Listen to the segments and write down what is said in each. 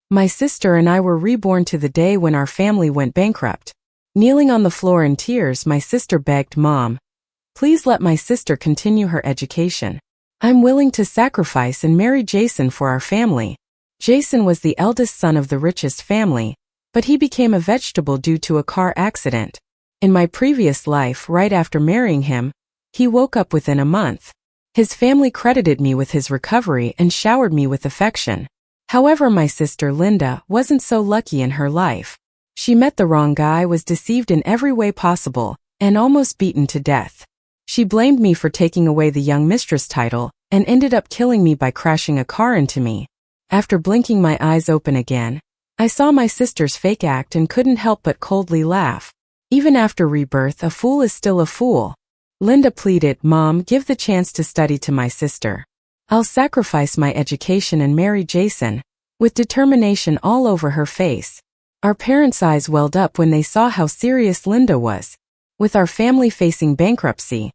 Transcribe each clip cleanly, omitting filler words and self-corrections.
My sister and I were reborn to the day when our family went bankrupt. Kneeling on the floor in tears, my sister begged, "Mom, please let my sister continue her education. I'm willing to sacrifice and marry Jason for our family." Jason was the eldest son of the richest family, but he became a vegetable due to a car accident. In my previous life, right after marrying him, he woke up within a month. His family credited me with his recovery and showered me with affection. However, my sister Linda wasn't so lucky in her life. She met the wrong guy, was deceived in every way possible, and almost beaten to death. She blamed me for taking away the young mistress title and ended up killing me by crashing a car into me. After blinking my eyes open again, I saw my sister's fake act and couldn't help but coldly laugh. Even after rebirth, a fool is still a fool. Linda pleaded, "Mom, give the chance to study to my sister. I'll sacrifice my education and marry Jason," with determination all over her face. Our parents' eyes welled up when they saw how serious Linda was. With our family facing bankruptcy,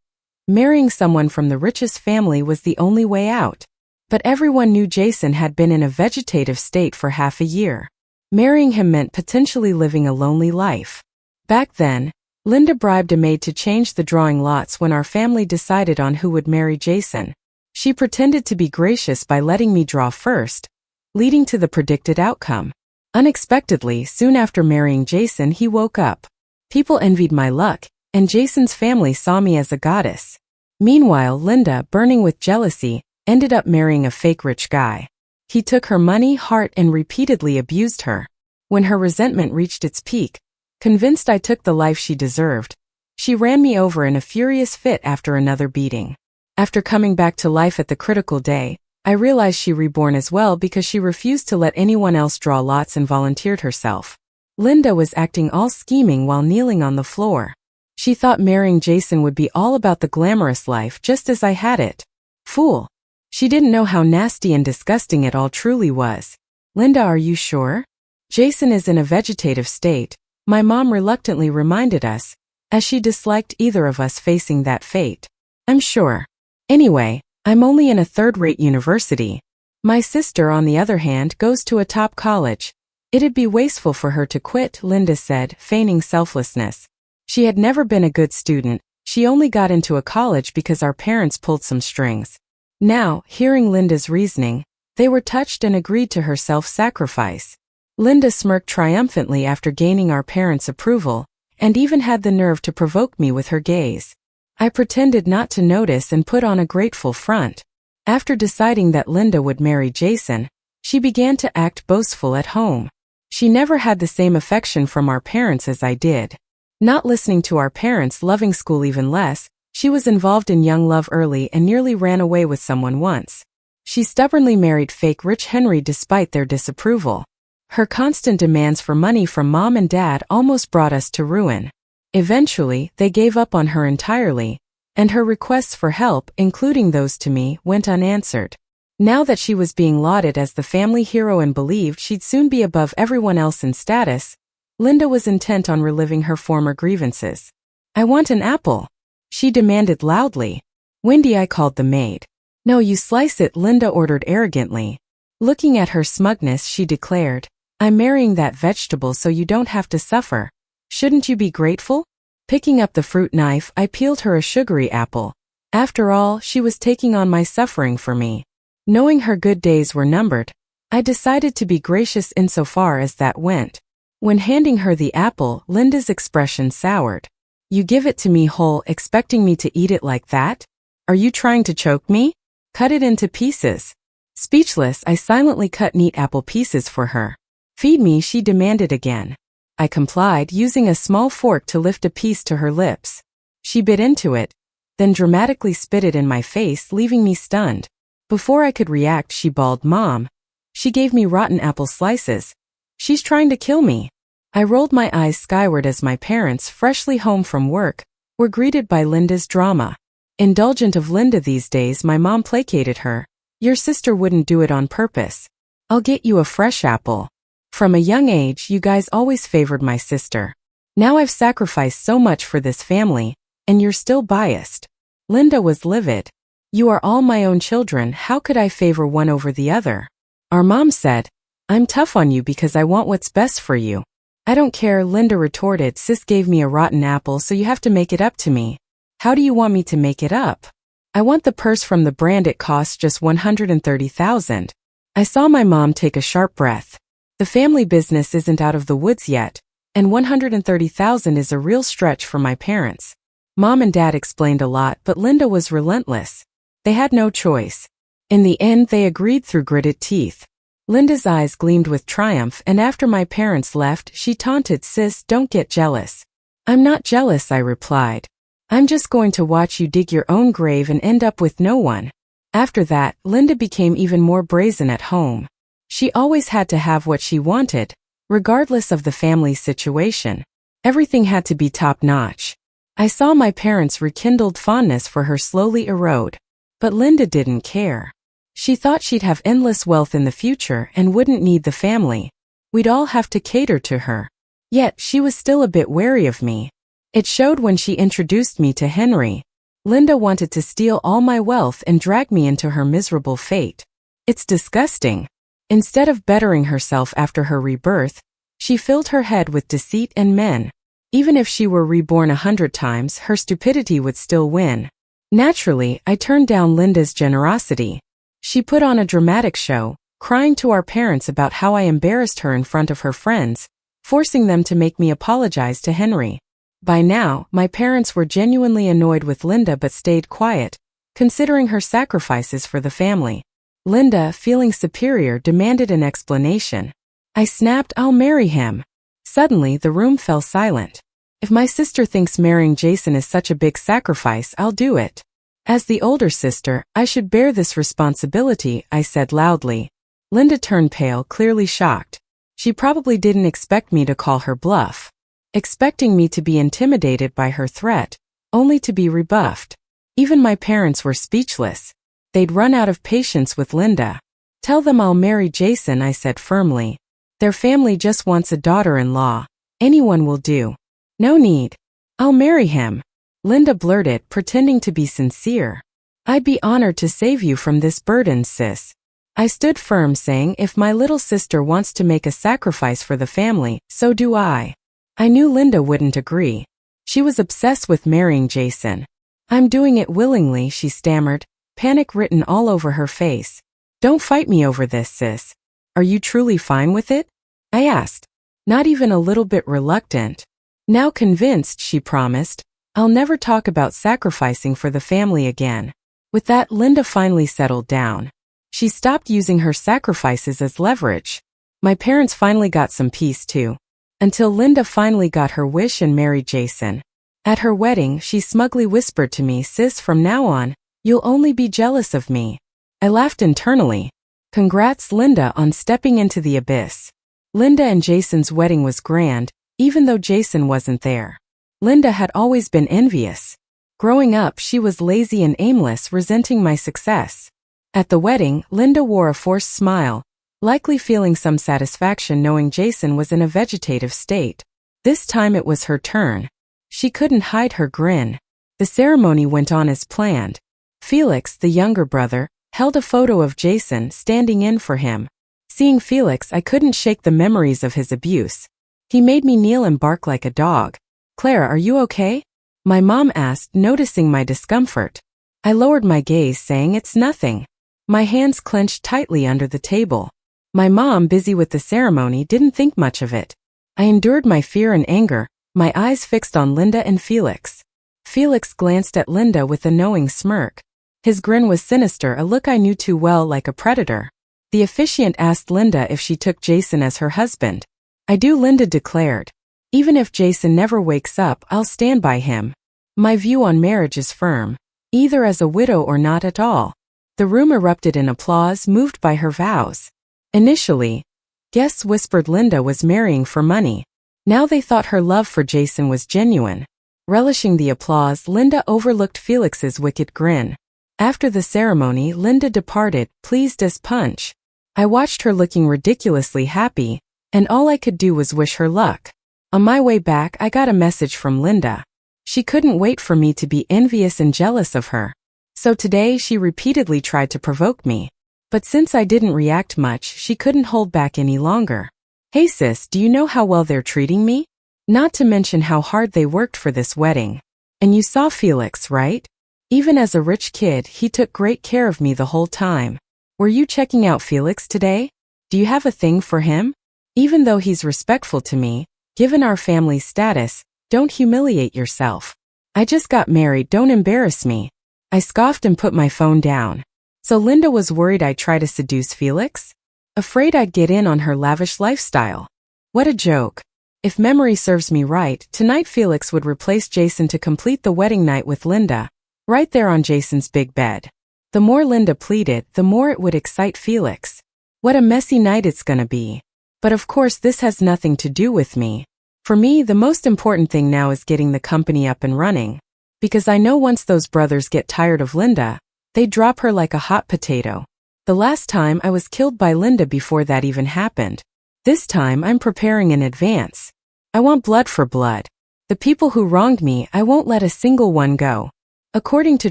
marrying someone from the richest family was the only way out. But everyone knew Jason had been in a vegetative state for half a year. Marrying him meant potentially living a lonely life. Back then, Linda bribed a maid to change the drawing lots when our family decided on who would marry Jason. She pretended to be gracious by letting me draw first, leading to the predicted outcome. Unexpectedly, soon after marrying Jason, he woke up. People envied my luck, and Jason's family saw me as a goddess. Meanwhile, Linda, burning with jealousy, ended up marrying a fake rich guy. He took her money, heart, and repeatedly abused her. When her resentment reached its peak, convinced I took the life she deserved, she ran me over in a furious fit after another beating. After coming back to life at the critical day, I realized she reborn as well because she refused to let anyone else draw lots and volunteered herself. Linda was acting all scheming while kneeling on the floor. She thought marrying Jason would be all about the glamorous life just as I had it. Fool. She didn't know how nasty and disgusting it all truly was. "Linda, are you sure? Jason is in a vegetative state," my mom reluctantly reminded us, as she disliked either of us facing that fate. "I'm sure. Anyway, I'm only in a third-rate university. My sister, on the other hand, goes to a top college. It'd be wasteful for her to quit," Linda said, feigning selflessness. She had never been a good student. She only got into a college because our parents pulled some strings. Now, hearing Linda's reasoning, they were touched and agreed to her self-sacrifice. Linda smirked triumphantly after gaining our parents' approval, and even had the nerve to provoke me with her gaze. I pretended not to notice and put on a grateful front. After deciding that Linda would marry Jason, she began to act boastful at home. She never had the same affection from our parents as I did. Not listening to our parents, loving school even less, she was involved in young love early and nearly ran away with someone once. She stubbornly married fake rich Henry despite their disapproval. Her constant demands for money from mom and dad almost brought us to ruin. Eventually, they gave up on her entirely, and her requests for help, including those to me, went unanswered. Now that she was being lauded as the family hero and believed she'd soon be above everyone else in status, Linda was intent on reliving her former grievances. "I want an apple," she demanded loudly. "Wendy," I called the maid. "No, you slice it," Linda ordered arrogantly. Looking at her smugness, she declared, "I'm marrying that vegetable so you don't have to suffer. Shouldn't you be grateful?" Picking up the fruit knife, I peeled her a sugary apple. After all, she was taking on my suffering for me. Knowing her good days were numbered, I decided to be gracious insofar as that went. When handing her the apple, Linda's expression soured. "You give it to me whole, expecting me to eat it like that? Are you trying to choke me? Cut it into pieces." Speechless, I silently cut neat apple pieces for her. "Feed me," she demanded again. I complied, using a small fork to lift a piece to her lips. She bit into it, then dramatically spit it in my face, leaving me stunned. Before I could react, she bawled, "Mom, she gave me rotten apple slices. She's trying to kill me." I rolled my eyes skyward as my parents, freshly home from work, were greeted by Linda's drama. Indulgent of Linda these days, my mom placated her. "Your sister wouldn't do it on purpose. I'll get you a fresh apple. From a young age, you guys always favored my sister. Now I've sacrificed so much for this family, and you're still biased." Linda was livid. "You are all my own children, how could I favor one over the other?" Our mom said, I'm tough on you because I want what's best for you. I don't care, Linda retorted. Sis gave me a rotten apple, so you have to make it up to me. How do you want me to make it up? I want the purse from the brand. It costs just $130,000. I saw my mom take a sharp breath. The family business isn't out of the woods yet, and $130,000 is a real stretch for my parents. Mom and Dad explained a lot, but Linda was relentless. They had no choice. In the end, they agreed through gritted teeth. Linda's eyes gleamed with triumph, and after my parents left, she taunted, "Sis, don't get jealous." "I'm not jealous," I replied. "I'm just going to watch you dig your own grave and end up with no one." After that, Linda became even more brazen at home. She always had to have what she wanted, regardless of the family's situation. Everything had to be top-notch. I saw my parents' rekindled fondness for her slowly erode. But Linda didn't care. She thought she'd have endless wealth in the future and wouldn't need the family. We'd all have to cater to her. Yet, she was still a bit wary of me. It showed when she introduced me to Henry. Linda wanted to steal all my wealth and drag me into her miserable fate. It's disgusting. Instead of bettering herself after her rebirth, she filled her head with deceit and men. Even if she were reborn 100 times, her stupidity would still win. Naturally, I turned down Linda's generosity. She put on a dramatic show, crying to our parents about how I embarrassed her in front of her friends, forcing them to make me apologize to Henry. By now, my parents were genuinely annoyed with Linda but stayed quiet, considering her sacrifices for the family. Linda, feeling superior, demanded an explanation. I snapped, "I'll marry him." Suddenly, the room fell silent. If my sister thinks marrying Jason is such a big sacrifice, I'll do it. As the older sister, I should bear this responsibility, I said loudly. Linda turned pale, clearly shocked. She probably didn't expect me to call her bluff. Expecting me to be intimidated by her threat, only to be rebuffed. Even my parents were speechless. They'd run out of patience with Linda. "Tell them I'll marry Jason," I said firmly. "Their family just wants a daughter-in-law. Anyone will do." "No need. I'll marry him," Linda blurted, pretending to be sincere. "I'd be honored to save you from this burden, sis." I stood firm, saying, if my little sister wants to make a sacrifice for the family, so do I. I knew Linda wouldn't agree. She was obsessed with marrying Jason. "I'm doing it willingly," she stammered, panic written all over her face. "Don't fight me over this, sis. Are you truly fine with it?" I asked. Not even a little bit reluctant. Now convinced, she promised, "I'll never talk about sacrificing for the family again." With that, Linda finally settled down. She stopped using her sacrifices as leverage. My parents finally got some peace too. Until Linda finally got her wish and married Jason. At her wedding, she smugly whispered to me, "Sis, from now on, you'll only be jealous of me." I laughed internally. Congrats, Linda, on stepping into the abyss. Linda and Jason's wedding was grand, even though Jason wasn't there. Linda had always been envious. Growing up, she was lazy and aimless, resenting my success. At the wedding, Linda wore a forced smile, likely feeling some satisfaction knowing Jason was in a vegetative state. This time it was her turn. She couldn't hide her grin. The ceremony went on as planned. Felix, the younger brother, held a photo of Jason, standing in for him. Seeing Felix, I couldn't shake the memories of his abuse. He made me kneel and bark like a dog. "Claire, are you okay?" my mom asked, noticing my discomfort. I lowered my gaze, saying, "It's nothing." My hands clenched tightly under the table. My mom, busy with the ceremony, didn't think much of it. I endured my fear and anger, my eyes fixed on Linda and Felix. Felix glanced at Linda with a knowing smirk. His grin was sinister, a look I knew too well, like a predator. The officiant asked Linda if she took Jason as her husband. "I do," Linda declared. "Even if Jason never wakes up, I'll stand by him. My view on marriage is firm, either as a widow or not at all." The room erupted in applause, moved by her vows. Initially, guests whispered Linda was marrying for money. Now they thought her love for Jason was genuine. Relishing the applause, Linda overlooked Felix's wicked grin. After the ceremony, Linda departed, pleased as punch. I watched her looking ridiculously happy, and all I could do was wish her luck. On my way back, I got a message from Linda. She couldn't wait for me to be envious and jealous of her. So today she repeatedly tried to provoke me. But since I didn't react much, she couldn't hold back any longer. Hey sis, do you know how well they're treating me? Not to mention how hard they worked for this wedding. And you saw Felix, right? Even as a rich kid, he took great care of me the whole time. Were you checking out Felix today? Do you have a thing for him? Even though he's respectful to me, given our family's status, don't humiliate yourself. I just got married, don't embarrass me. I scoffed and put my phone down. So Linda was worried I'd try to seduce Felix? Afraid I'd get in on her lavish lifestyle. What a joke. If memory serves me right, tonight Felix would replace Jason to complete the wedding night with Linda, right there on Jason's big bed. The more Linda pleaded, the more it would excite Felix. What a messy night it's gonna be. But of course this has nothing to do with me. For me, the most important thing now is getting the company up and running. Because I know once those brothers get tired of Linda, they drop her like a hot potato. The last time I was killed by Linda before that even happened. This time I'm preparing in advance. I want blood for blood. The people who wronged me, I won't let a single one go. According to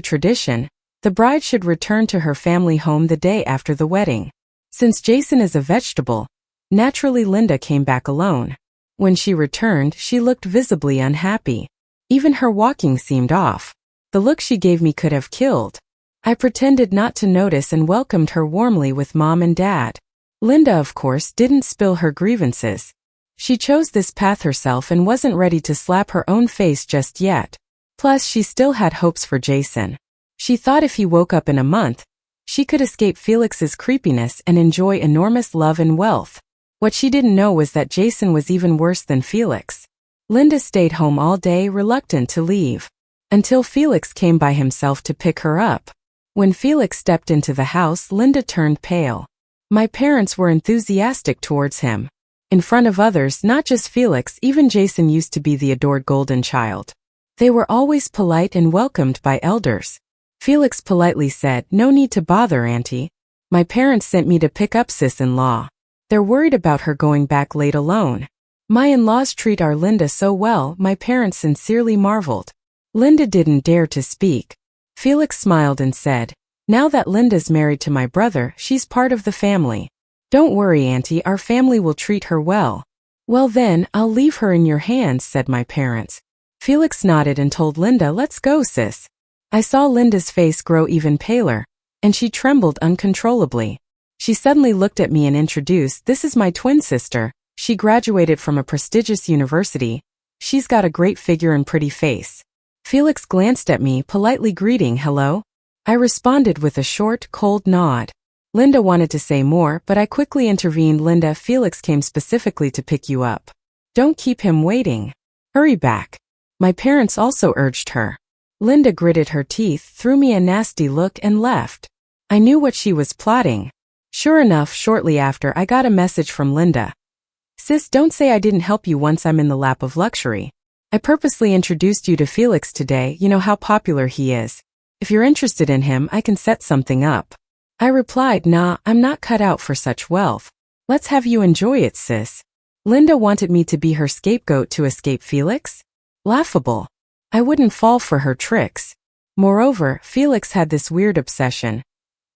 tradition, the bride should return to her family home the day after the wedding. Since Jason is a vegetable, naturally Linda came back alone. When she returned, she looked visibly unhappy. Even her walking seemed off. The look she gave me could have killed. I pretended not to notice and welcomed her warmly with Mom and Dad. Linda, of course, didn't spill her grievances. She chose this path herself and wasn't ready to slap her own face just yet. Plus, she still had hopes for Jason. She thought if he woke up in a month, she could escape Felix's creepiness and enjoy enormous love and wealth. What she didn't know was that Jason was even worse than Felix. Linda stayed home all day, reluctant to leave. Until Felix came by himself to pick her up. When Felix stepped into the house, Linda turned pale. My parents were enthusiastic towards him. In front of others, not just Felix, even Jason used to be the adored golden child. They were always polite and welcomed by elders. Felix politely said, "No need to bother, Auntie. My parents sent me to pick up sis-in-law. They're worried about her going back late alone." My in-laws treat our Linda so well, my parents sincerely marveled. Linda didn't dare to speak. Felix smiled and said, "Now that Linda's married to my brother, she's part of the family. Don't worry, Auntie, our family will treat her well." "Well then, I'll leave her in your hands," said my parents. Felix nodded and told Linda, "Let's go, sis." I saw Linda's face grow even paler, and she trembled uncontrollably. She suddenly looked at me and introduced, "This is my twin sister. She graduated from a prestigious university. She's got a great figure and pretty face." Felix glanced at me, politely greeting, "Hello." I responded with a short, cold nod. Linda wanted to say more, but I quickly intervened. "Linda, Felix came specifically to pick you up. Don't keep him waiting. Hurry back." My parents also urged her. Linda gritted her teeth, threw me a nasty look, and left. I knew what she was plotting. Sure enough, shortly after, I got a message from Linda. "Sis, don't say I didn't help you once I'm in the lap of luxury. I purposely introduced you to Felix today, you know how popular he is. If you're interested in him, I can set something up." I replied, "Nah, I'm not cut out for such wealth. Let's have you enjoy it, sis." Linda wanted me to be her scapegoat to escape Felix? Laughable. I wouldn't fall for her tricks. Moreover, Felix had this weird obsession.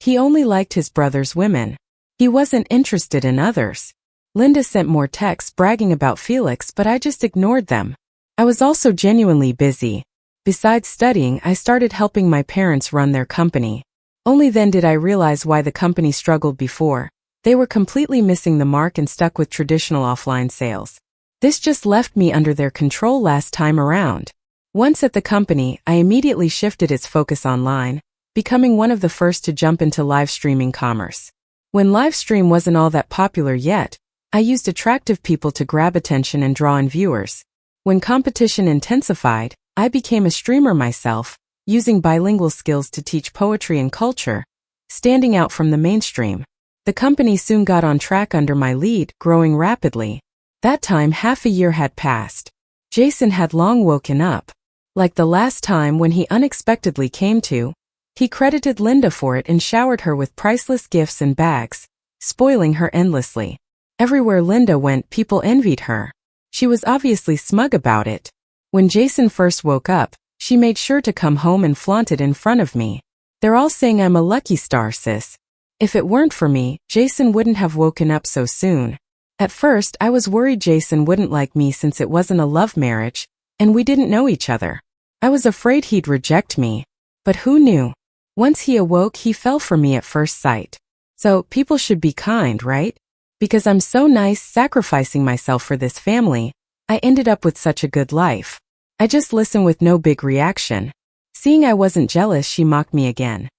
He only liked his brother's women. He wasn't interested in others. Linda sent more texts bragging about Felix, but I just ignored them. I was also genuinely busy. Besides studying, I started helping my parents run their company. Only then did I realize why the company struggled before. They were completely missing the mark and stuck with traditional offline sales. This just left me under their control last time around. Once at the company, I immediately shifted its focus online, becoming one of the first to jump into live streaming commerce. When live stream wasn't all that popular yet, I used attractive people to grab attention and draw in viewers. When competition intensified, I became a streamer myself, using bilingual skills to teach poetry and culture, standing out from the mainstream. The company soon got on track under my lead, growing rapidly. That time, half a year had passed. Jason had long woken up. Like the last time when he unexpectedly came to, he credited Linda for it and showered her with priceless gifts and bags, spoiling her endlessly. Everywhere Linda went, people envied her. She was obviously smug about it. When Jason first woke up, she made sure to come home and flaunt it in front of me. "They're all saying I'm a lucky star, sis. If it weren't for me, Jason wouldn't have woken up so soon. At first, I was worried Jason wouldn't like me since it wasn't a love marriage, and we didn't know each other. I was afraid he'd reject me. But who knew? Once he awoke, he fell for me at first sight. So, people should be kind, right? Because I'm so nice sacrificing myself for this family, I ended up with such a good life. I just listened with no big reaction. Seeing I wasn't jealous, she mocked me again.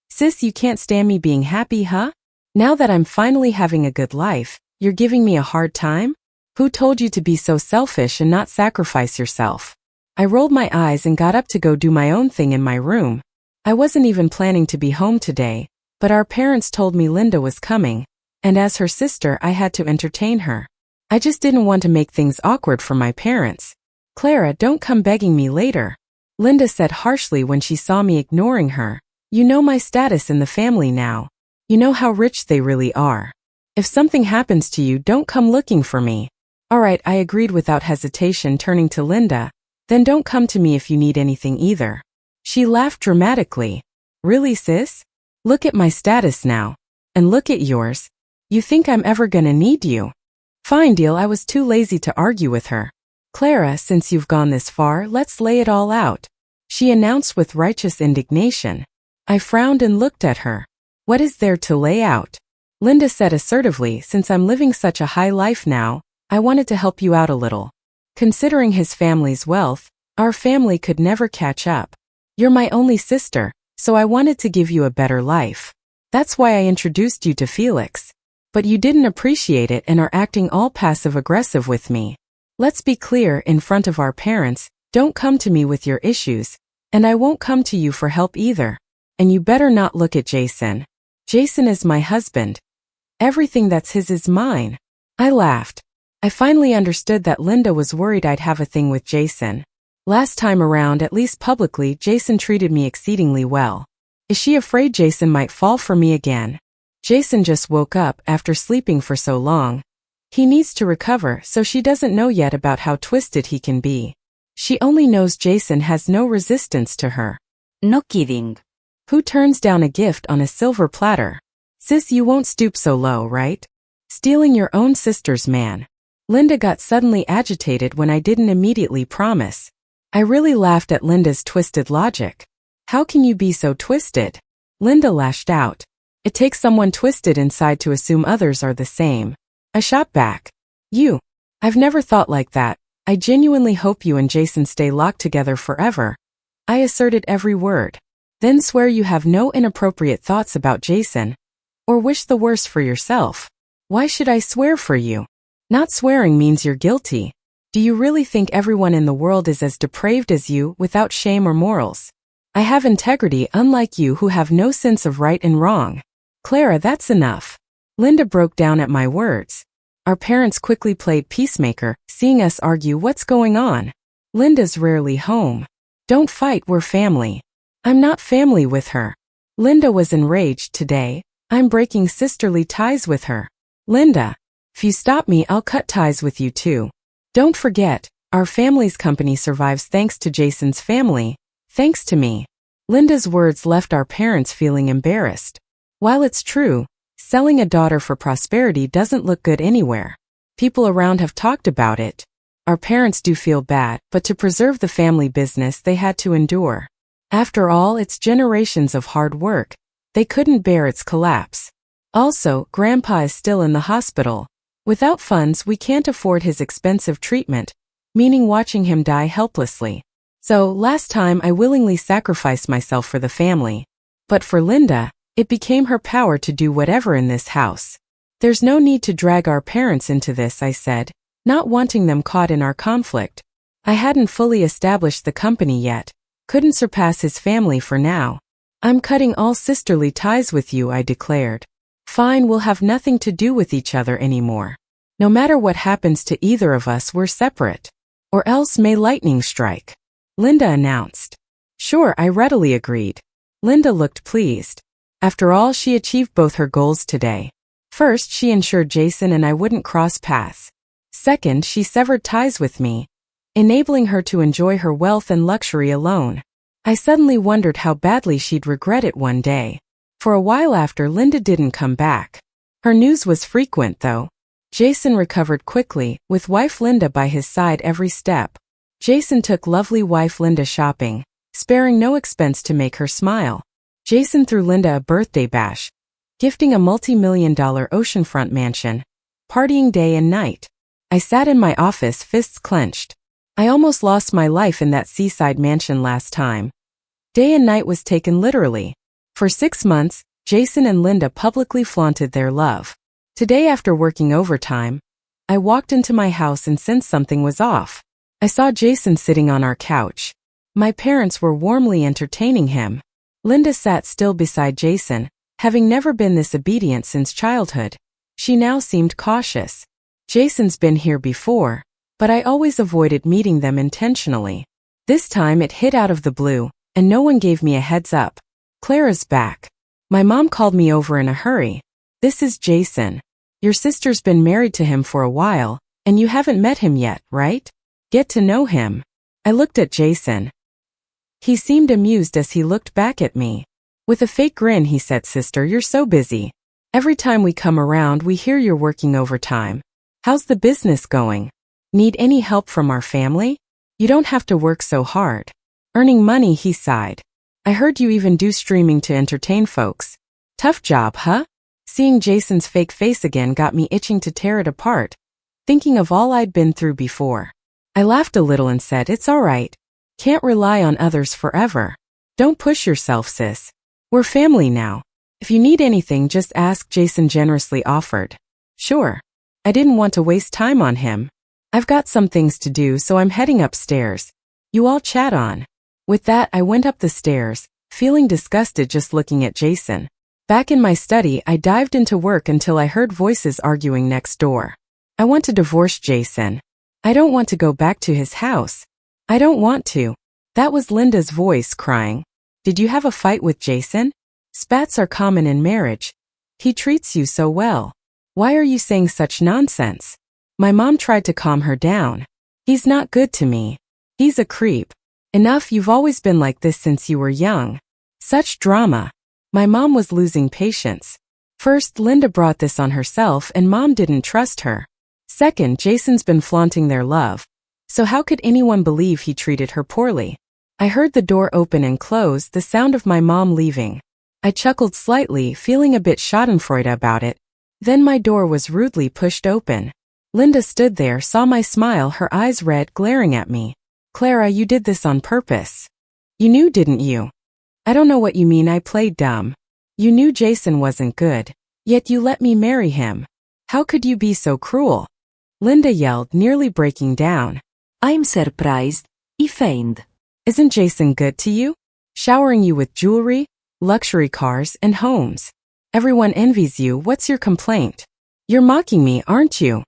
Sis, you can't stand me being happy, huh? Now that I'm finally having a good life, you're giving me a hard time? Who told you to be so selfish and not sacrifice yourself? I rolled my eyes and got up to go do my own thing in my room. I wasn't even planning to be home today, but our parents told me Linda was coming, and as her sister I had to entertain her. I just didn't want to make things awkward for my parents. Clara, don't come begging me later. Linda said harshly when she saw me ignoring her. You know my status in the family now. You know how rich they really are. If something happens to you, don't come looking for me. Alright, I agreed without hesitation, turning to Linda. Then don't come to me if you need anything either. She laughed dramatically. Really, sis? Look at my status now. And look at yours. You think I'm ever gonna need you? Fine deal, I was too lazy to argue with her. Clara, since you've gone this far, let's lay it all out, she announced with righteous indignation. I frowned and looked at her. What is there to lay out? Linda said assertively, since I'm living such a high life now, I wanted to help you out a little. Considering his family's wealth, our family could never catch up. You're my only sister, so I wanted to give you a better life. That's why I introduced you to Felix. But you didn't appreciate it and are acting all passive-aggressive with me. Let's be clear in front of our parents, don't come to me with your issues, and I won't come to you for help either. And you better not look at Jason. Jason is my husband. Everything that's his is mine. I laughed. I finally understood that Linda was worried I'd have a thing with Jason. Last time around, at least publicly, Jason treated me exceedingly well. Is she afraid Jason might fall for me again? Jason just woke up after sleeping for so long. He needs to recover, so she doesn't know yet about how twisted he can be. She only knows Jason has no resistance to her. No kidding. Who turns down a gift on a silver platter? Sis, you won't stoop so low, right? Stealing your own sister's man. Linda got suddenly agitated when I didn't immediately promise. I really laughed at Linda's twisted logic. How can you be so twisted? Linda lashed out. It takes someone twisted inside to assume others are the same. I shot back. You. I've never thought like that. I genuinely hope you and Jason stay locked together forever. I asserted every word. Then swear you have no inappropriate thoughts about Jason. Or wish the worst for yourself. Why should I swear for you? Not swearing means you're guilty. Do you really think everyone in the world is as depraved as you, without shame or morals? I have integrity, unlike you who have no sense of right and wrong. Clara, that's enough. Linda broke down at my words. Our parents quickly played peacemaker, seeing us argue. What's going on? Linda's rarely home. Don't fight, we're family. I'm not family with her. Linda was enraged today. I'm breaking sisterly ties with her. Linda, if you stop me, I'll cut ties with you too. Don't forget, our family's company survives thanks to Jason's family, thanks to me. Linda's words left our parents feeling embarrassed. While it's true, selling a daughter for prosperity doesn't look good anywhere. People around have talked about it. Our parents do feel bad, but to preserve the family business they had to endure. After all, it's generations of hard work. They couldn't bear its collapse. Also, Grandpa is still in the hospital. Without funds, we can't afford his expensive treatment, meaning watching him die helplessly. So, last time I willingly sacrificed myself for the family. But for Linda, it became her power to do whatever in this house. There's no need to drag our parents into this, I said, not wanting them caught in our conflict. I hadn't fully established the company yet, couldn't surpass his family for now. I'm cutting all sisterly ties with you, I declared. Fine, we'll have nothing to do with each other anymore. No matter what happens to either of us, we're separate. Or else may lightning strike. Linda announced. Sure, I readily agreed. Linda looked pleased. After all, she achieved both her goals today. First, she ensured Jason and I wouldn't cross paths. Second, she severed ties with me, enabling her to enjoy her wealth and luxury alone. I suddenly wondered how badly she'd regret it one day. For a while after, Linda didn't come back. Her news was frequent, though. Jason recovered quickly, with wife Linda by his side every step. Jason took lovely wife Linda shopping, sparing no expense to make her smile. Jason threw Linda a birthday bash, gifting a multi-million-dollar oceanfront mansion, partying day and night. I sat in my office, fists clenched. I almost lost my life in that seaside mansion last time. Day and night was taken literally. For 6 months, Jason and Linda publicly flaunted their love. Today, after working overtime, I walked into my house and sensed something was off. I saw Jason sitting on our couch. My parents were warmly entertaining him. Linda sat still beside Jason, having never been this obedient since childhood. She now seemed cautious. Jason's been here before, but I always avoided meeting them intentionally. This time it hit out of the blue, and no one gave me a heads up. Clara's back. My mom called me over in a hurry. This is Jason. Your sister's been married to him for a while, and you haven't met him yet, right? Get to know him. I looked at Jason. He seemed amused as he looked back at me. With a fake grin, he said, "Sister, you're so busy. Every time we come around, we hear you're working overtime. How's the business going? Need any help from our family? You don't have to work so hard. Earning money," he sighed. "I heard you even do streaming to entertain folks. Tough job, huh?" Seeing Jason's fake face again got me itching to tear it apart, thinking of all I'd been through before. I laughed a little and said, "It's all right. Can't rely on others forever. Don't push yourself, sis. We're family now. If you need anything, just ask," Jason generously offered. Sure. I didn't want to waste time on him. I've got some things to do, so I'm heading upstairs. You all chat on. With that, I went up the stairs, feeling disgusted just looking at Jason. Back in my study, I dived into work until I heard voices arguing next door. I want to divorce Jason. I don't want to go back to his house. I don't want to. That was Linda's voice crying. Did you have a fight with Jason? Spats are common in marriage. He treats you so well. Why are you saying such nonsense? My mom tried to calm her down. He's not good to me. He's a creep. Enough, you've always been like this since you were young. Such drama. My mom was losing patience. First, Linda brought this on herself and mom didn't trust her. Second, Jason's been flaunting their love. So how could anyone believe he treated her poorly? I heard the door open and close, the sound of my mom leaving. I chuckled slightly, feeling a bit schadenfreude about it. Then my door was rudely pushed open. Linda stood there, saw my smile, her eyes red, glaring at me. "Clara, you did this on purpose. You knew, didn't you?" "I don't know what you mean, I played dumb. You knew Jason wasn't good. Yet you let me marry him. How could you be so cruel?" Linda yelled, nearly breaking down. "I'm surprised. He feigned. Isn't Jason good to you? Showering you with jewelry, luxury cars, and homes. Everyone envies you. What's your complaint? You're mocking me, aren't you?"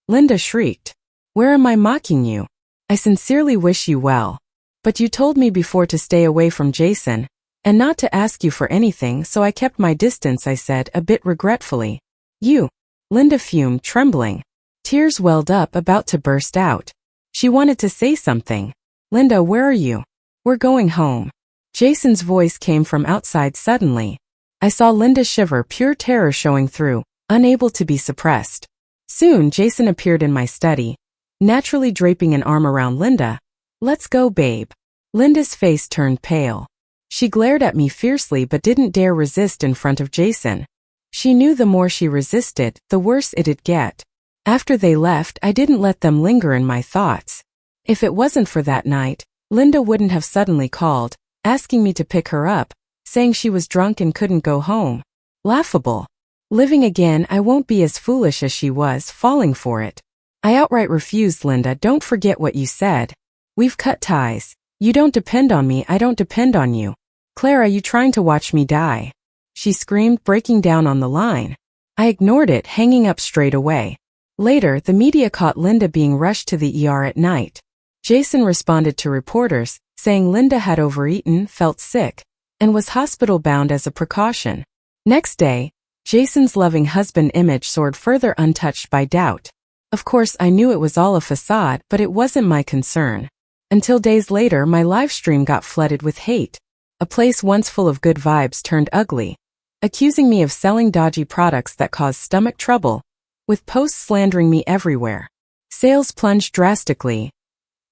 Linda shrieked. "Where am I mocking you? I sincerely wish you well. But you told me before to stay away from Jason, and not to ask you for anything, so I kept my distance," I said, a bit regretfully. "You." Linda fumed, trembling. Tears welled up, about to burst out. She wanted to say something. "Linda, where are you?" "We're going home." Jason's voice came from outside suddenly. I saw Linda shiver, pure terror showing through, unable to be suppressed. Soon, Jason appeared in my study, naturally draping an arm around Linda. "Let's go, babe." Linda's face turned pale. She glared at me fiercely but didn't dare resist in front of Jason. She knew the more she resisted, the worse it'd get. After they left, I didn't let them linger in my thoughts. If it wasn't for that night, Linda wouldn't have suddenly called, asking me to pick her up, saying she was drunk and couldn't go home. Laughable. Living again, I won't be as foolish as she was, falling for it. I outright refused. "Linda, don't forget what you said. We've cut ties. You don't depend on me, I don't depend on you. Clara, you trying to watch me die?" She screamed, breaking down on the line. I ignored it, hanging up straight away. Later, the media caught Linda being rushed to the ER at night. Jason responded to reporters, saying Linda had overeaten, felt sick, and was hospital-bound as a precaution. Next day, Jason's loving husband image soared further, untouched by doubt. Of course, I knew it was all a facade, but it wasn't my concern. Until days later, my live stream got flooded with hate. A place once full of good vibes turned ugly. accusing me of selling dodgy products that cause stomach trouble, with posts slandering me everywhere. Sales plunged drastically.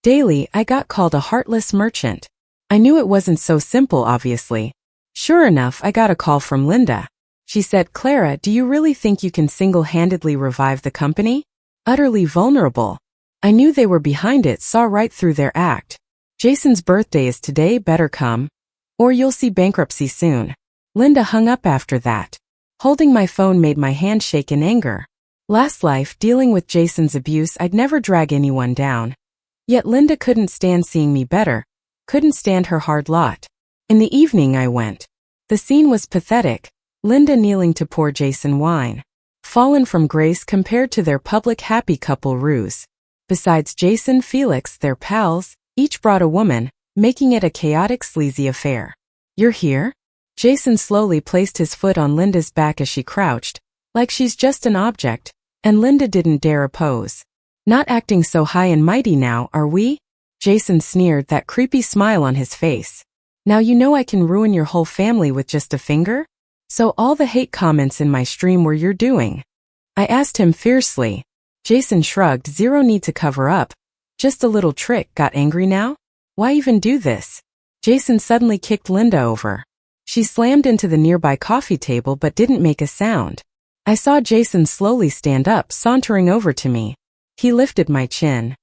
Daily, I got called a heartless merchant. I knew it wasn't so simple, obviously. Sure enough, I got a call from Linda. She said, "Clara, do you really think you can single-handedly revive the company? Utterly vulnerable." I knew they were behind it, saw right through their act. "Jason's birthday is today, better come, or you'll see bankruptcy soon." Linda hung up after that. Holding my phone made my hand shake in anger. Last life, dealing with Jason's abuse, I'd never drag anyone down. Yet Linda couldn't stand seeing me better, couldn't stand her hard lot. In the evening I went. The scene was pathetic. Linda kneeling to pour Jason wine. Fallen from grace compared to their public happy couple ruse. Besides Jason, Felix, their pals, each brought a woman, making it a chaotic, sleazy affair. "You're here?" Jason slowly placed his foot on Linda's back as she crouched, like she's just an object, and Linda didn't dare oppose. "Not acting so high and mighty now, are we?" Jason sneered, that creepy smile on his face. "Now you know I can ruin your whole family with just a finger? So all the hate comments in my stream were your doing?" I asked him fiercely. Jason shrugged. "Zero need to cover up. Just a little trick. Got angry now? Why even do this?" Jason suddenly kicked Linda over. She slammed into the nearby coffee table but didn't make a sound. I saw Jason slowly stand up, sauntering over to me. He lifted my chin.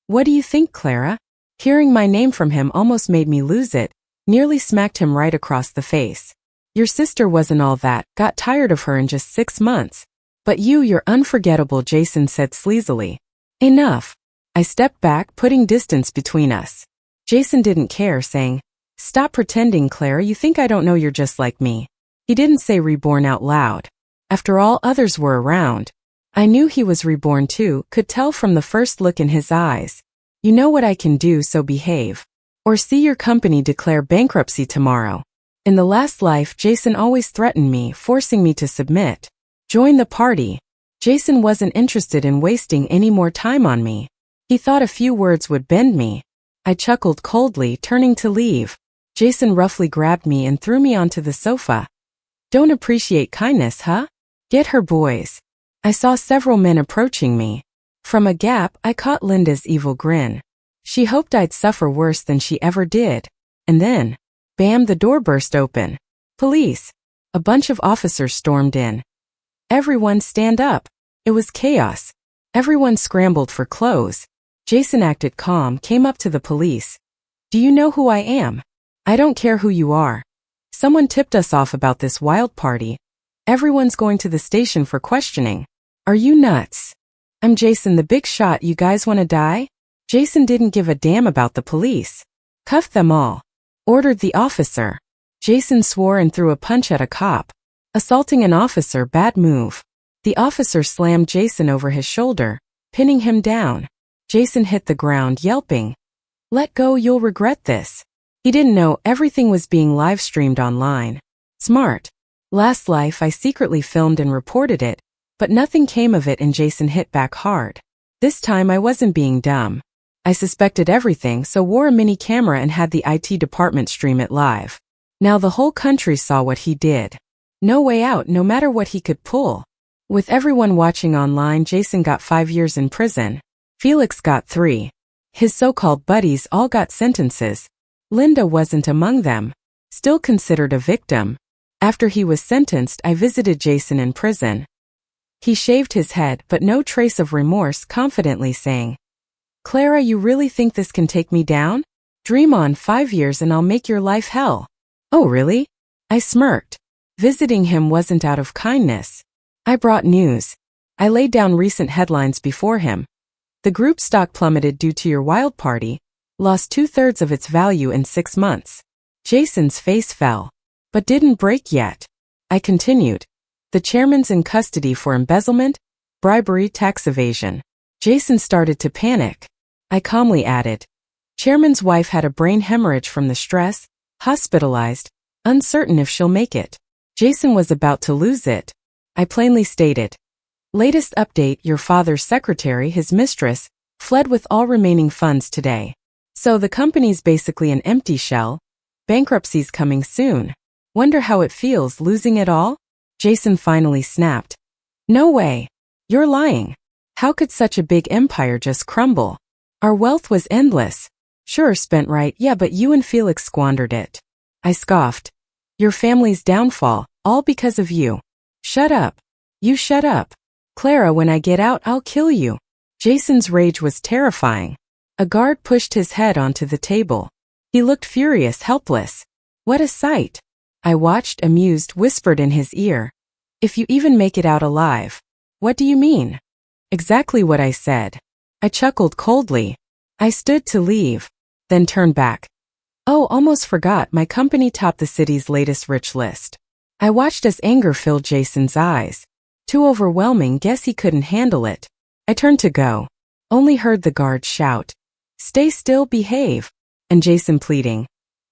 "What do you think, Clara?" Hearing my name from him almost made me lose it, nearly smacked him right across the face. "Your sister wasn't all that, got tired of her in just 6 months. But you're unforgettable," Jason said sleazily. "Enough." I stepped back, putting distance between us. Jason didn't care, saying, "Stop pretending, Clara, you think I don't know you're just like me." He didn't say reborn out loud. After all, others were around. I knew he was reborn too, could tell from the first look in his eyes. "You know what I can do, so behave. Or see your company declare bankruptcy tomorrow." In the last life, Jason always threatened me, forcing me to submit. Join the party. Jason wasn't interested in wasting any more time on me. He thought a few words would bend me. I chuckled coldly, turning to leave. Jason roughly grabbed me and threw me onto the sofa. "Don't appreciate kindness, huh? Get her, boys." I saw several men approaching me. From a gap, I caught Linda's evil grin. She hoped I'd suffer worse than she ever did. And then, bam, the door burst open. "Police." A bunch of officers stormed in. "Everyone stand up." It was chaos. Everyone scrambled for clothes. Jason acted calm, came up to the police. "Do you know who I am?" "I don't care who you are. Someone tipped us off about this wild party. Everyone's going to the station for questioning." "Are you nuts?" "I'm Jason, the big shot. You guys want to die?" Jason didn't give a damn about the police. "Cuff them all," ordered the officer. Jason swore and threw a punch at a cop. Assaulting an officer, bad move. The officer slammed Jason over his shoulder, pinning him down. Jason hit the ground, yelping, "Let go, you'll regret this." He didn't know everything was being live-streamed online. Smart. Last life, I secretly filmed and reported it, but nothing came of it and Jason hit back hard. This time I wasn't being dumb. I suspected everything, so wore a mini camera and had the IT department stream it live. Now the whole country saw what he did. No way out, no matter what he could pull. With everyone watching online, Jason got 5 years in prison. Felix got 3. His so-called buddies all got sentences. Linda wasn't among them. Still considered a victim. After he was sentenced, I visited Jason in prison. He shaved his head, but no trace of remorse, confidently saying, "Clara, you really think this can take me down? Dream on, 5 years and I'll make your life hell." "Oh, really?" I smirked. Visiting him wasn't out of kindness. I brought news. I laid down recent headlines before him. "The group stock plummeted due to your wild party, lost 2/3 of its value in 6 months. Jason's face fell, but didn't break yet. I continued. "The chairman's in custody for embezzlement, bribery, tax evasion." Jason started to panic. I calmly added, "Chairman's wife had a brain hemorrhage from the stress, hospitalized, uncertain if she'll make it." Jason was about to lose it. I plainly stated, "Latest update, your father's secretary, his mistress, fled with all remaining funds today. So the company's basically an empty shell. Bankruptcy's coming soon." Wonder how it feels losing it all? Jason finally snapped. No way. You're lying. How could such a big empire just crumble? Our wealth was endless. Sure, spent right, yeah, but you and Felix squandered it. I scoffed. Your family's downfall, all because of you. Shut up. You shut up. Clara, when I get out, I'll kill you. Jason's rage was terrifying. A guard pushed his head onto the table. He looked furious, helpless. What a sight. I watched, amused, whispered in his ear. If you even make it out alive. What do you mean? Exactly what I said. I chuckled coldly. I stood to leave, then turned back. Oh, almost forgot, my company topped the city's latest rich list. I watched as anger filled Jason's eyes. Too overwhelming, guess he couldn't handle it. I turned to go. Only heard the guard shout. Stay still, behave. And Jason pleading.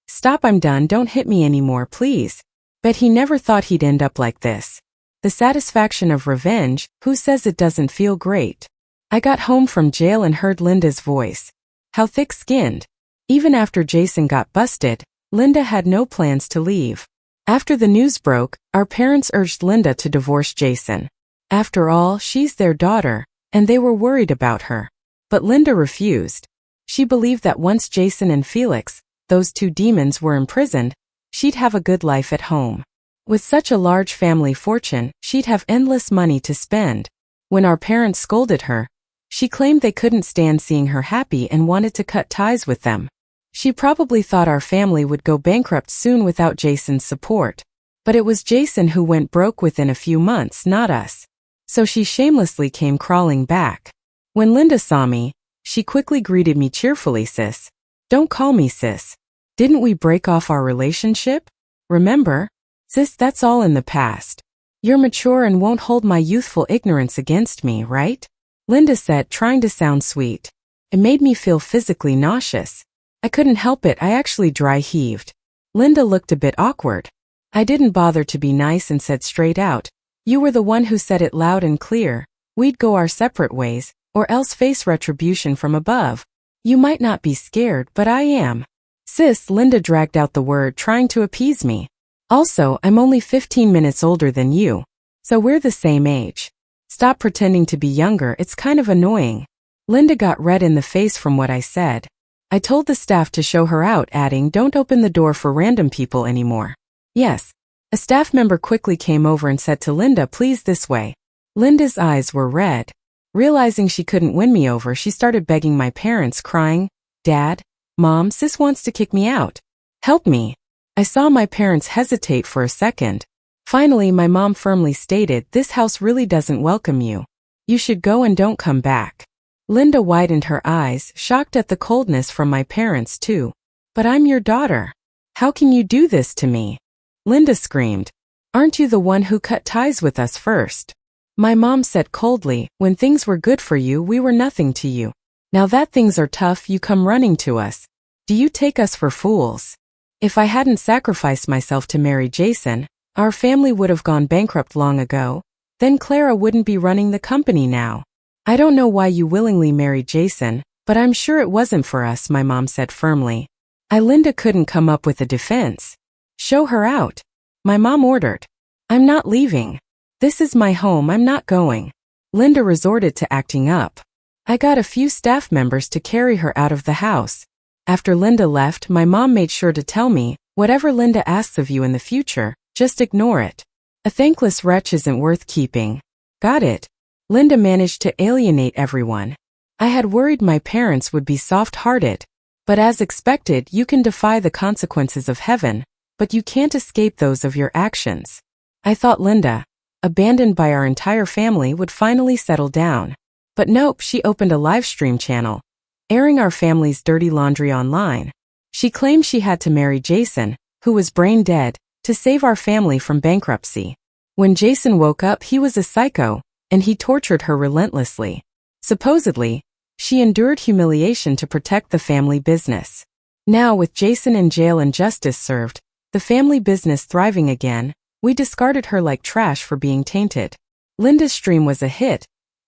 Stop, I'm done, don't hit me anymore, please. Bet he never thought he'd end up like this. The satisfaction of revenge, who says it doesn't feel great? I got home from jail and heard Linda's voice. How thick-skinned. Even after Jason got busted, Linda had no plans to leave. After the news broke, our parents urged Linda to divorce Jason. After all, she's their daughter, and they were worried about her. But Linda refused. She believed that once Jason and Felix, those two demons, were imprisoned, she'd have a good life at home. With such a large family fortune, she'd have endless money to spend. When our parents scolded her, she claimed they couldn't stand seeing her happy and wanted to cut ties with them. She probably thought our family would go bankrupt soon without Jason's support. But it was Jason who went broke within a few months, not us. So she shamelessly came crawling back. When Linda saw me, she quickly greeted me cheerfully, sis. Don't call me sis. Didn't we break off our relationship? Remember? Sis, that's all in the past. You're mature and won't hold my youthful ignorance against me, right? Linda said, trying to sound sweet. It made me feel physically nauseous. I couldn't help it, I actually dry heaved. Linda looked a bit awkward. I didn't bother to be nice and said straight out, you were the one who said it loud and clear. We'd go our separate ways, or else face retribution from above. You might not be scared, but I am. Sis, Linda dragged out the word, trying to appease me. Also, I'm only 15 minutes older than you. So we're the same age. Stop pretending to be younger, it's kind of annoying. Linda got red in the face from what I said. I told the staff to show her out, adding, don't open the door for random people anymore. Yes. A staff member quickly came over and said to Linda, please this way. Linda's eyes were red. Realizing she couldn't win me over, she started begging my parents, crying, Dad, Mom, sis wants to kick me out. Help me. I saw my parents hesitate for a second. Finally, my mom firmly stated, this house really doesn't welcome you. You should go and don't come back. Linda widened her eyes, shocked at the coldness from my parents too. But I'm your daughter. How can you do this to me? Linda screamed. Aren't you the one who cut ties with us first? My mom said coldly, when things were good for you, we were nothing to you. Now that things are tough, you come running to us. Do you take us for fools? If I hadn't sacrificed myself to marry Jason, our family would have gone bankrupt long ago. Then Clara wouldn't be running the company now. I don't know why you willingly married Jason, but I'm sure it wasn't for us, my mom said firmly. Linda couldn't come up with a defense. Show her out. My mom ordered. I'm not leaving. This is my home, I'm not going. Linda resorted to acting up. I got a few staff members to carry her out of the house. After Linda left, my mom made sure to tell me, whatever Linda asks of you in the future, just ignore it. A thankless wretch isn't worth keeping. Got it? Linda managed to alienate everyone. I had worried my parents would be soft-hearted. But as expected, you can defy the consequences of heaven, but you can't escape those of your actions. I thought Linda, abandoned by our entire family, would finally settle down. But nope, she opened a live stream channel, airing our family's dirty laundry online. She claimed she had to marry Jason, who was brain dead, to save our family from bankruptcy. When Jason woke up, he was a psycho, and he tortured her relentlessly. Supposedly, she endured humiliation to protect the family business. Now, with Jason in jail and justice served, the family business thriving again, we discarded her like trash for being tainted. Linda's stream was a hit,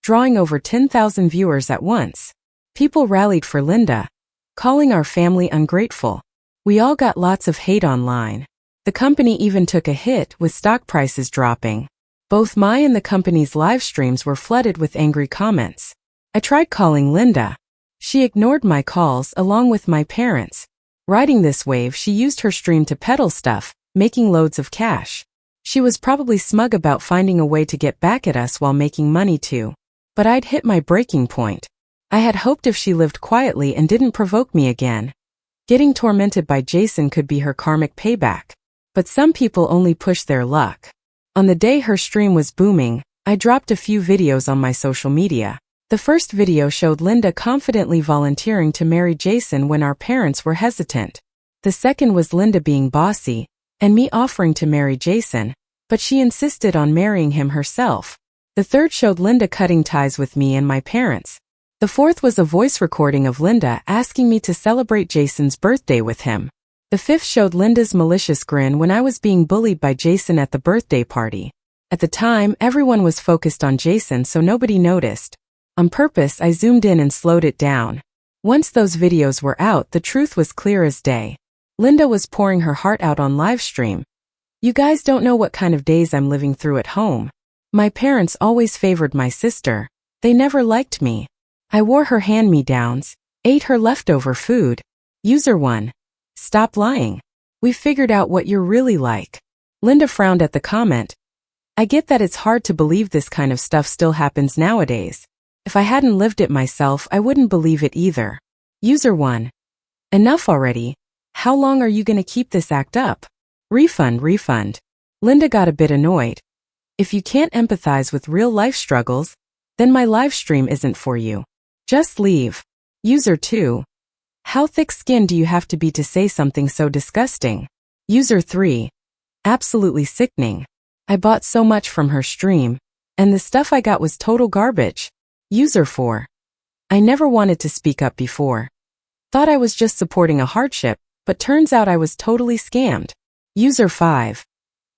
drawing over 10,000 viewers at once. People rallied for Linda, calling our family ungrateful. We all got lots of hate online. The company even took a hit with stock prices dropping. Both my and the company's live streams were flooded with angry comments. I tried calling Linda. She ignored my calls along with my parents. Riding this wave, she used her stream to peddle stuff, making loads of cash. She was probably smug about finding a way to get back at us while making money too. But I'd hit my breaking point. I had hoped if she lived quietly and didn't provoke me again, getting tormented by Jason could be her karmic payback. But some people only push their luck. On the day her stream was booming, I dropped a few videos on my social media. The first video showed Linda confidently volunteering to marry Jason when our parents were hesitant. The second was Linda being bossy, and me offering to marry Jason, but she insisted on marrying him herself. The third showed Linda cutting ties with me and my parents. The fourth was a voice recording of Linda asking me to celebrate Jason's birthday with him. The fifth showed Linda's malicious grin when I was being bullied by Jason at the birthday party. At the time, everyone was focused on Jason, so nobody noticed. On purpose, I zoomed in and slowed it down. Once those videos were out, the truth was clear as day. Linda was pouring her heart out on live stream. You guys don't know what kind of days I'm living through at home. My parents always favored my sister. They never liked me. I wore her hand-me-downs, ate her leftover food. User 1. Stop lying. We figured out what you're really like. Linda frowned at the comment. I get that it's hard to believe this kind of stuff still happens nowadays. If I hadn't lived it myself, I wouldn't believe it either. User 1. Enough already. How long are you gonna keep this act up? Refund. Linda got a bit annoyed. If you can't empathize with real life struggles, then my live stream isn't for you. Just leave. User 2. How thick-skinned do you have to be to say something so disgusting? User 3. Absolutely sickening. I bought so much from her stream, and the stuff I got was total garbage. User 4. I never wanted to speak up before. Thought I was just supporting a hardship, but turns out I was totally scammed. User 5.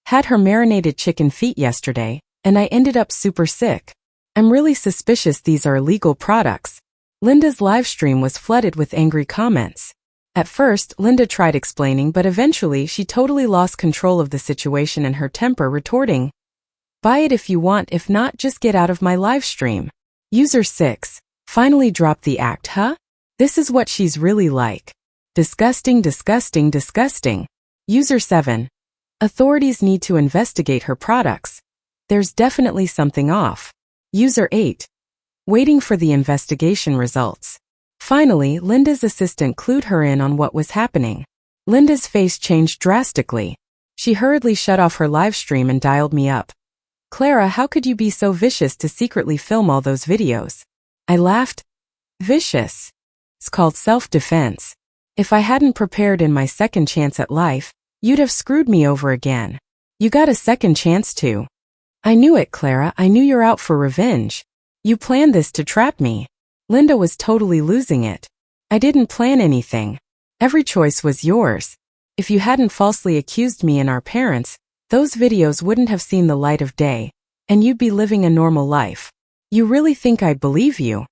Had her marinated chicken feet yesterday, and I ended up super sick. I'm really suspicious these are illegal products. Linda's live stream was flooded with angry comments. At first, Linda tried explaining, but eventually she totally lost control of the situation and her temper, retorting, "Buy it if you want, if not, just get out of my live stream." User 6. Finally dropped the act, huh? This is what she's really like. Disgusting. User 7. Authorities need to investigate her products. There's definitely something off. User 8. Waiting for the investigation results. Finally, Linda's assistant clued her in on what was happening. Linda's face changed drastically. She hurriedly shut off her live stream and dialed me up. Clara, how could you be so vicious to secretly film all those videos? I laughed. Vicious? It's called self-defense. If I hadn't prepared in my second chance at life, you'd have screwed me over again. You got a second chance too. I knew it, Clara. I knew you're out for revenge. You planned this to trap me. Linda was totally losing it. I didn't plan anything. Every choice was yours. If you hadn't falsely accused me and our parents, those videos wouldn't have seen the light of day, and you'd be living a normal life. You really think I'd believe you?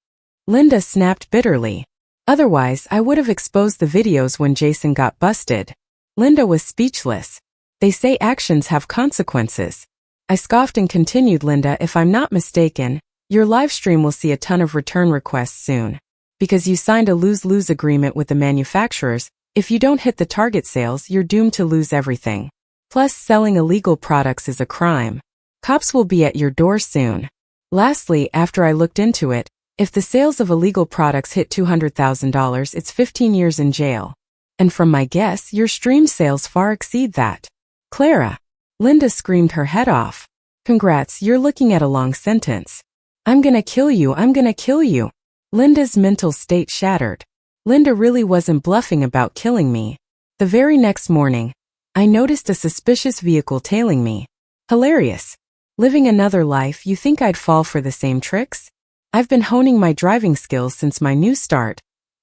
Linda snapped bitterly. Otherwise, I would have exposed the videos when Jason got busted. Linda was speechless. They say actions have consequences. I scoffed and continued, Linda, if I'm not mistaken, your live stream will see a ton of return requests soon. Because you signed a lose-lose agreement with the manufacturers, if you don't hit the target sales, you're doomed to lose everything. Plus, selling illegal products is a crime. Cops will be at your door soon. Lastly, after I looked into it, if the sales of illegal products hit $200,000, it's 15 years in jail. And from my guess, your stream sales far exceed that. Clara. Linda screamed her head off. Congrats, you're looking at a long sentence. I'm gonna kill you. Linda's mental state shattered. Linda really wasn't bluffing about killing me. The very next morning, I noticed a suspicious vehicle tailing me. Hilarious. Living another life, you think I'd fall for the same tricks? I've been honing my driving skills since my new start,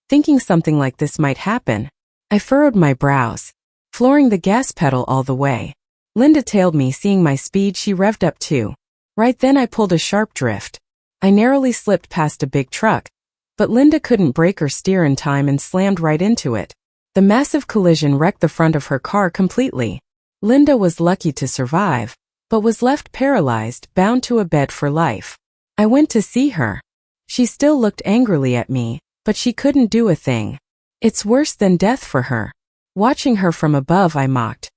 thinking something like this might happen. I furrowed my brows, flooring the gas pedal all the way. Linda tailed me. Seeing my speed, she revved up too. Right then I pulled a sharp drift. I narrowly slipped past a big truck, but Linda couldn't brake or steer in time and slammed right into it. The massive collision wrecked the front of her car completely. Linda was lucky to survive, but was left paralyzed, bound to a bed for life. I went to see her. She still looked angrily at me, but she couldn't do a thing. It's worse than death for her. Watching her from above, I mocked.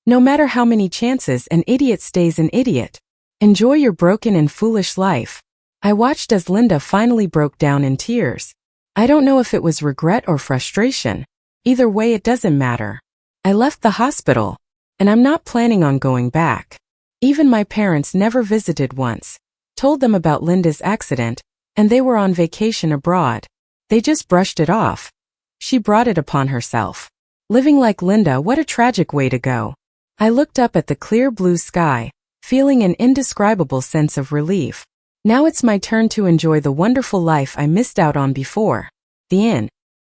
No matter how many chances, an idiot stays an idiot. Enjoy your broken and foolish life. I watched as Linda finally broke down in tears. I don't know if it was regret or frustration. Either way, it doesn't matter. I left the hospital, and I'm not planning on going back. Even my parents never visited once. Told them about Linda's accident, and they were on vacation abroad. They just brushed it off. She brought it upon herself. Living like Linda, what a tragic way to go. I looked up at the clear blue sky, feeling an indescribable sense of relief. Now it's my turn to enjoy the wonderful life I missed out on before. The end.